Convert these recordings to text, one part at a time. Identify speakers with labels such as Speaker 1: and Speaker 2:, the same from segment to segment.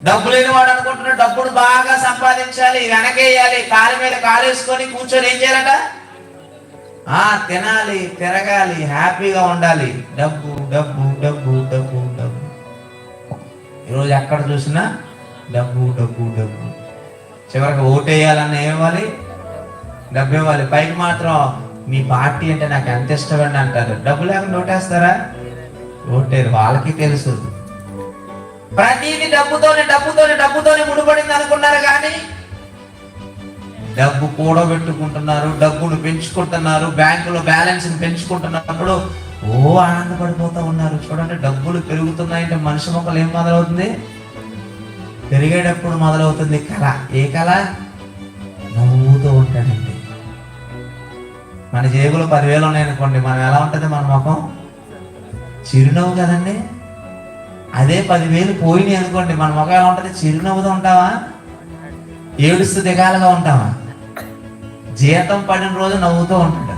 Speaker 1: డబ్బు లేని వాడు అనుకుంటున్నాడు డబ్బును బాగా సంపాదించాలి, వెనకేయాలి, కాలు మీద కాలు వేసుకొని కూర్చొని ఏం చేయాలట? తినాలి, తిరగాలి, హ్యాపీగా ఉండాలి. డబ్బు డబ్బు డబ్బు డబ్బు డబ్బు. ఈరోజు ఎక్కడ చూసినా డబ్బు డబ్బు డబ్బు. చివరికి ఓటేయాలన్న ఏమివ్వాలి? డబ్బు ఇవ్వాలి. పైకి మాత్రం మీ పార్టీ అంటే నాకు ఎంత ఇష్టమండి అంటారు. డబ్బు లేకుండా ఓటేస్తారా? ఓటేరు. వాళ్ళకి తెలుసు ప్రతిదీ డబ్బుతోనే డబ్బుతోనే డబ్బుతోనే ముడిపడింది అనుకున్నారు. కానీ డబ్బు కూడబెట్టుకుంటున్నారు, డబ్బును పెంచుకుంటున్నారు, బ్యాంకులో బ్యాలెన్స్ పెంచుకుంటున్నప్పుడు ఆనందపడిపోతూ ఉన్నారు. చూడండి, డబ్బులు పెరుగుతున్నాయంటే మనిషి మొక్కలు ఏం మొదలవుతుంది? పెరిగేటప్పుడు మొదలవుతుంది కళ. ఏ కళ? నవ్వుతూ ఉంటాడండి. మన జేబులో 10,000 ఉన్నాయనుకోండి, మనం ఎలా ఉంటుంది? మన ముఖం చిరునవ్వు కదండి. అదే 10,000 పోయినాయి అనుకోండి, మన ముఖం ఎలా ఉంటుంది? చిరునవ్వుతో ఉంటావా? ఏడుస్తూ దిగాలుగా ఉంటావా? జీతం పడిన రోజు నవ్వుతూ ఉంటాడు,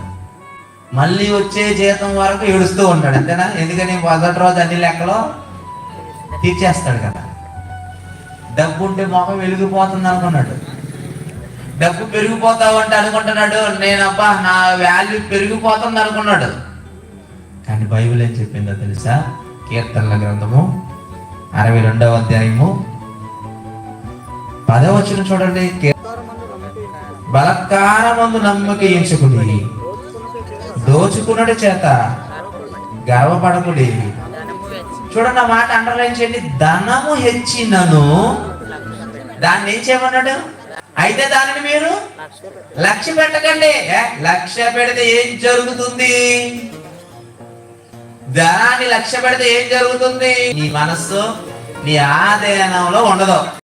Speaker 1: మళ్ళీ వచ్చే జీతం వరకు ఏడుస్తూ ఉంటాడు. అంతేనా? ఎందుకని మొదటి రోజు అన్ని లెక్కలో తీర్చేస్తాడు కదా. డబ్బు ఉంటే ముఖం వెలిగిపోతుంది అనుకున్నాడు, డబ్బు పెరిగిపోతావు అంటే అనుకుంటున్నాడు, నేనబ్బా నా వాల్యూ పెరిగిపోతుంది అనుకున్నాడు. కానీ బైబిల్ ఏం చెప్పిందో తెలుసా? కీర్తనల గ్రంథము 62వ అధ్యాయము 10వ వచనం చూడండి. బలత్కారమందు నమ్మక ఎంచుకుని దోచుకున్నటి చేత గర్వపడకుడి. చూడండి, ఆ మాట అండర్లైన్ చేయండి. ధనము హెచ్చినను దాన్ని ఏం చేయమన్నాడు? అయితే దానిని మీరు లక్ష్య పెట్టకండి. లక్ష్య పెడితే ఏం జరుగుతుంది? ధనాన్ని లక్ష్య పెడితే ఏం జరుగుతుంది? నీ మనస్సు నీ ఆధీనంలో ఉండదు.